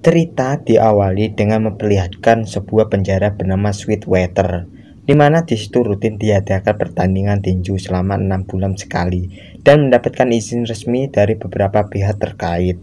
Cerita diawali dengan memperlihatkan sebuah penjara bernama Sweetwater, di mana di situ rutin diadakan pertandingan tinju selama 6 bulan sekali dan mendapatkan izin resmi dari beberapa pihak terkait.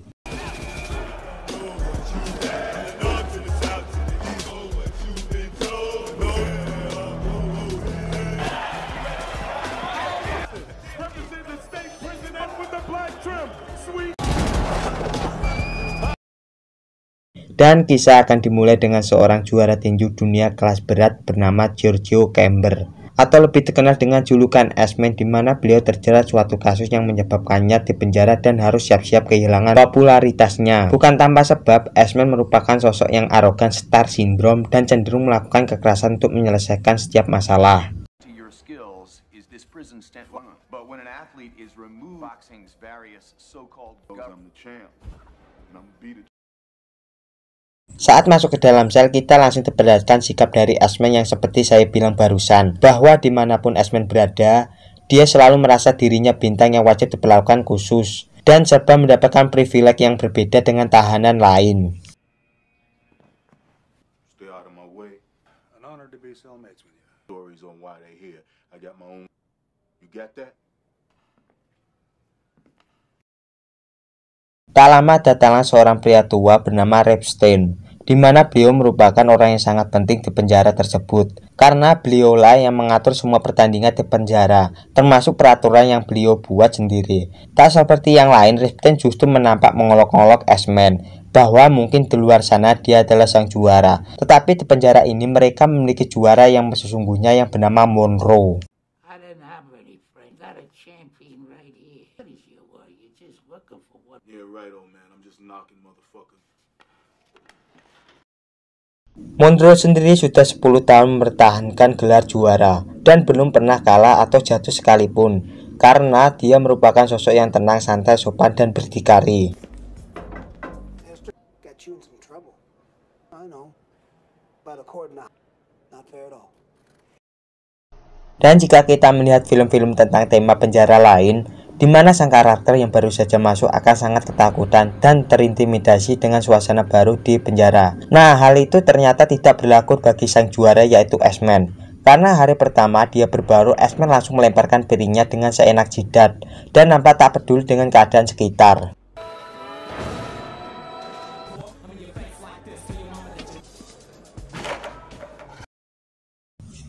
Dan kisah akan dimulai dengan seorang juara tinju dunia kelas berat bernama Giorgio Camber, atau lebih dikenal dengan julukan Iceman, di mana beliau terjerat suatu kasus yang menyebabkannya dipenjara dan harus siap-siap kehilangan popularitasnya. Bukan tanpa sebab, Iceman merupakan sosok yang arogan, star syndrome, dan cenderung melakukan kekerasan untuk menyelesaikan setiap masalah. Saat masuk ke dalam sel, kita langsung diperlihatkan sikap dari Iceman yang seperti saya bilang barusan, bahwa dimanapun Iceman berada, dia selalu merasa dirinya bintang yang wajib diperlakukan khusus, dan serba mendapatkan privilege yang berbeda dengan tahanan lain. Tak lama datanglah seorang pria tua bernama Repstein, di mana beliau merupakan orang yang sangat penting di penjara tersebut, karena beliaulah yang mengatur semua pertandingan di penjara, termasuk peraturan yang beliau buat sendiri. Tak seperti yang lain, Repstein justru menampak mengolok-olok Iceman, bahwa mungkin di luar sana dia adalah sang juara, tetapi di penjara ini mereka memiliki juara yang sesungguhnya yang bernama Monroe. Monroe sendiri sudah 10 tahun mempertahankan gelar juara dan belum pernah kalah atau jatuh sekalipun, karena dia merupakan sosok yang tenang, santai, sopan, dan berdikari. Dan jika kita melihat film-film tentang tema penjara lain, di mana sang karakter yang baru saja masuk akan sangat ketakutan dan terintimidasi dengan suasana baru di penjara. Nah, hal itu ternyata tidak berlaku bagi sang juara, yaitu Iceman. Karena hari pertama dia berbaru, Iceman langsung melemparkan piringnya dengan seenak jidat dan nampak tak peduli dengan keadaan sekitar.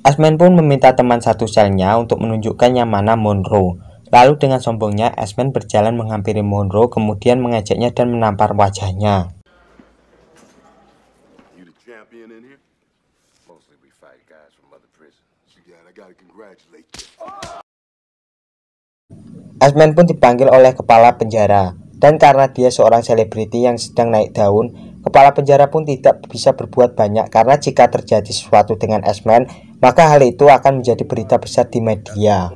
Iceman pun meminta teman satu selnya untuk menunjukkan yang mana Monroe. Lalu dengan sombongnya, Iceman berjalan menghampiri Monroe, kemudian mengejaknya dan menampar wajahnya. Iceman pun dipanggil oleh kepala penjara, dan karena dia seorang selebriti yang sedang naik daun, kepala penjara pun tidak bisa berbuat banyak, karena jika terjadi sesuatu dengan Iceman, maka hal itu akan menjadi berita besar di media.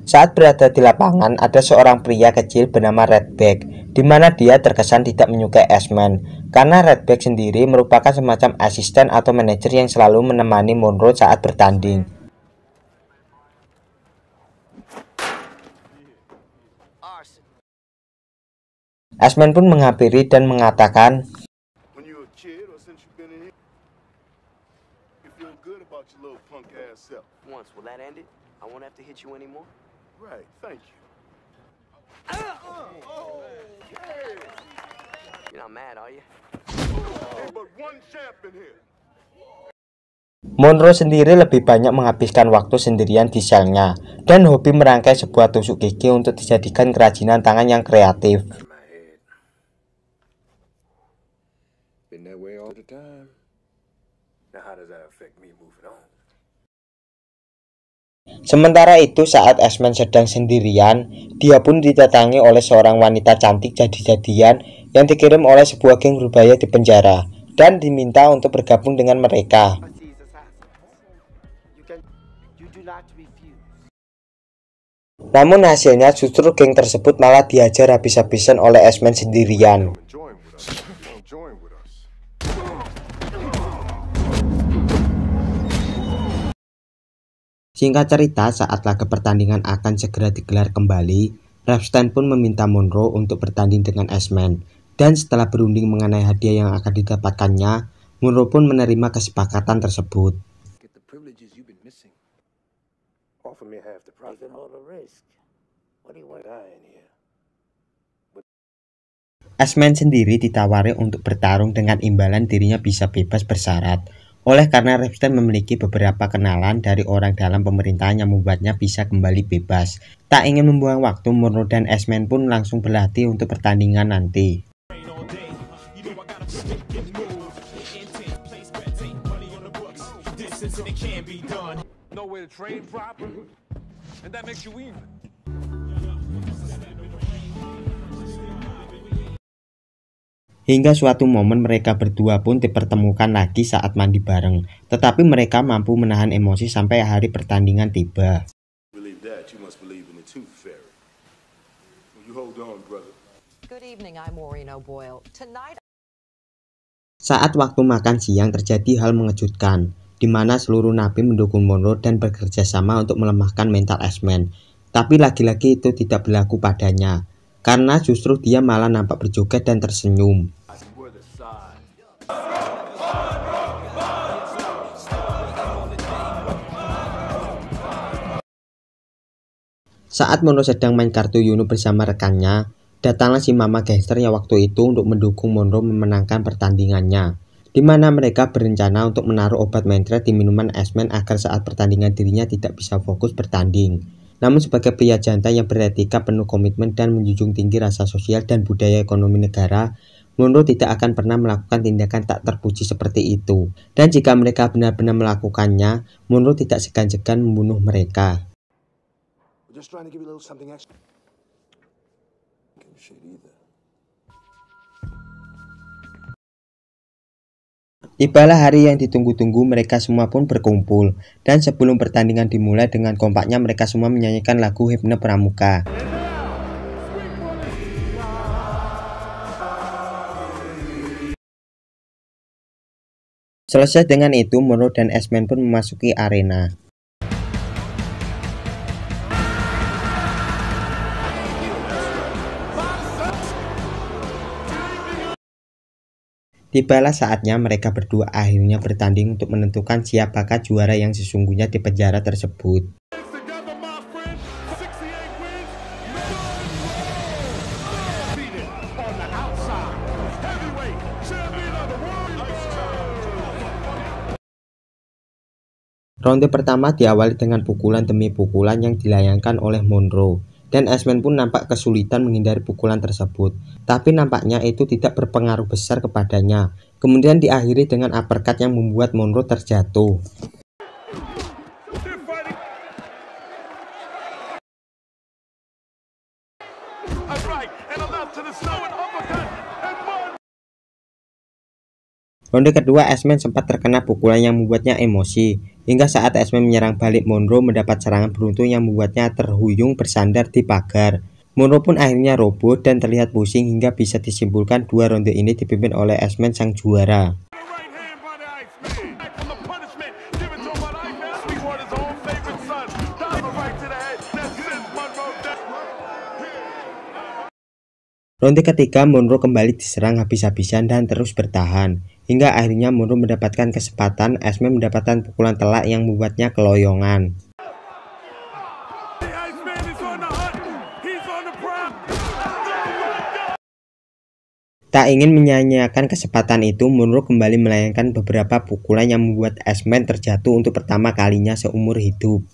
Saat berada di lapangan, ada seorang pria kecil bernama Redback, di mana dia terkesan tidak menyukai Iceman, karena Redback sendiri merupakan semacam asisten atau manajer yang selalu menemani Monroe saat bertanding. Iceman pun menghampiri dan mengatakan, Monroe sendiri lebih banyak menghabiskan waktu sendirian di selnya dan hobi merangkai sebuah tusuk gigi untuk dijadikan kerajinan tangan yang kreatif. Sementara itu, saat Iceman sedang sendirian, dia pun didatangi oleh seorang wanita cantik jadi-jadian yang dikirim oleh sebuah geng berbahaya di penjara dan diminta untuk bergabung dengan mereka. Namun hasilnya justru geng tersebut malah dihajar habis-habisan oleh Iceman sendirian. Singkat cerita, saat laga pertandingan akan segera digelar kembali, Epstein pun meminta Monroe untuk bertanding dengan Iceman. Dan setelah berunding mengenai hadiah yang akan didapatkannya, Monroe pun menerima kesepakatan tersebut. Iceman sendiri ditawari untuk bertarung dengan imbalan dirinya bisa bebas bersyarat. Oleh karena Epstein memiliki beberapa kenalan dari orang dalam pemerintahan yang membuatnya bisa kembali bebas. Tak ingin membuang waktu, Monroe dan Iceman pun langsung berlatih untuk pertandingan nanti. Hingga suatu momen mereka berdua pun dipertemukan lagi saat mandi bareng, tetapi mereka mampu menahan emosi sampai hari pertandingan tiba. Saat waktu makan siang terjadi hal mengejutkan, di mana seluruh napi mendukung Monroe dan bekerja sama untuk melemahkan mental Iceman. Tapi lagi-lagi itu tidak berlaku padanya, karena justru dia malah nampak berjoget dan tersenyum. Saat Monroe sedang main kartu Uno bersama rekannya, datanglah si mama gangster yang waktu itu untuk mendukung Monroe memenangkan pertandingannya, di mana mereka berencana untuk menaruh obat mentret di minuman Iceman agar saat pertandingan dirinya tidak bisa fokus bertanding. Namun sebagai pria jantan yang beretika, penuh komitmen dan menjunjung tinggi rasa sosial dan budaya ekonomi negara, Monroe tidak akan pernah melakukan tindakan tak terpuji seperti itu. Dan jika mereka benar-benar melakukannya, Monroe tidak segan-segan membunuh mereka. Tibalah hari yang ditunggu-tunggu, mereka semua pun berkumpul. Dan sebelum pertandingan dimulai, dengan kompaknya mereka semua menyanyikan lagu himne pramuka. Selesai dengan itu, Monroe dan Iceman pun memasuki arena. Tibalah saatnya mereka berdua akhirnya bertanding untuk menentukan siapakah juara yang sesungguhnya di penjara tersebut. Ronde pertama diawali dengan pukulan demi pukulan yang dilayangkan oleh Monroe. Dan Iceman pun nampak kesulitan menghindari pukulan tersebut, tapi nampaknya itu tidak berpengaruh besar kepadanya. Kemudian diakhiri dengan uppercut yang membuat Monroe terjatuh. Ronde kedua, Iceman sempat terkena pukulan yang membuatnya emosi, hingga saat Iceman menyerang balik, Monroe mendapat serangan beruntun yang membuatnya terhuyung bersandar di pagar. Monroe pun akhirnya roboh dan terlihat pusing, hingga bisa disimpulkan dua ronde ini dipimpin oleh Iceman sang juara. Ronde ketiga, Monroe kembali diserang habis-habisan dan terus bertahan, hingga akhirnya Monroe mendapatkan kesempatan. Iceman mendapatkan pukulan telak yang membuatnya keloyongan. Tak ingin menyia-nyiakan kesempatan itu, Monroe kembali melayangkan beberapa pukulan yang membuat Iceman terjatuh untuk pertama kalinya seumur hidup.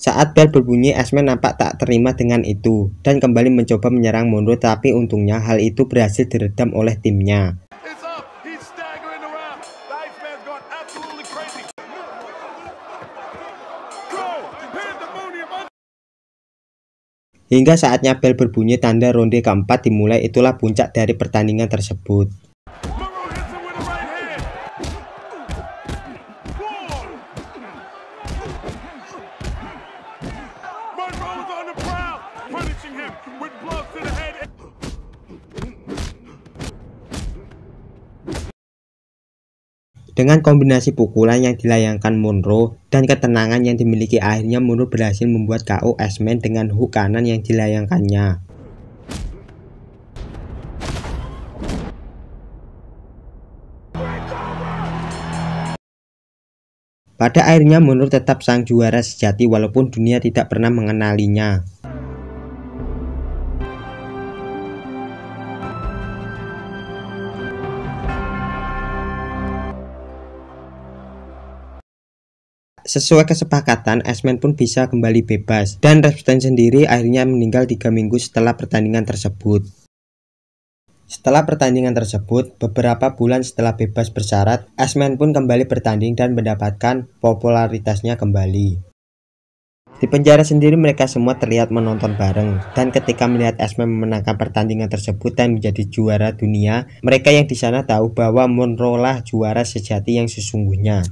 Saat bel berbunyi, Iceman nampak tak terima dengan itu dan kembali mencoba menyerang Monroe, tapi untungnya hal itu berhasil diredam oleh timnya. Hingga saatnya bel berbunyi tanda ronde keempat dimulai, itulah puncak dari pertandingan tersebut. Dengan kombinasi pukulan yang dilayangkan Monroe dan ketenangan yang dimiliki, akhirnya Monroe berhasil membuat KO Iceman dengan hook kanan yang dilayangkannya. Pada akhirnya Monroe tetap sang juara sejati walaupun dunia tidak pernah mengenalinya. Sesuai kesepakatan, Iceman pun bisa kembali bebas, dan Repstein sendiri akhirnya meninggal 3 minggu setelah pertandingan tersebut. Setelah pertandingan tersebut, beberapa bulan setelah bebas bersyarat, Iceman pun kembali bertanding dan mendapatkan popularitasnya kembali. Di penjara sendiri mereka semua terlihat menonton bareng, dan ketika melihat Iceman memenangkan pertandingan tersebut dan menjadi juara dunia, mereka yang di sana tahu bahwa Monroe lah juara sejati yang sesungguhnya.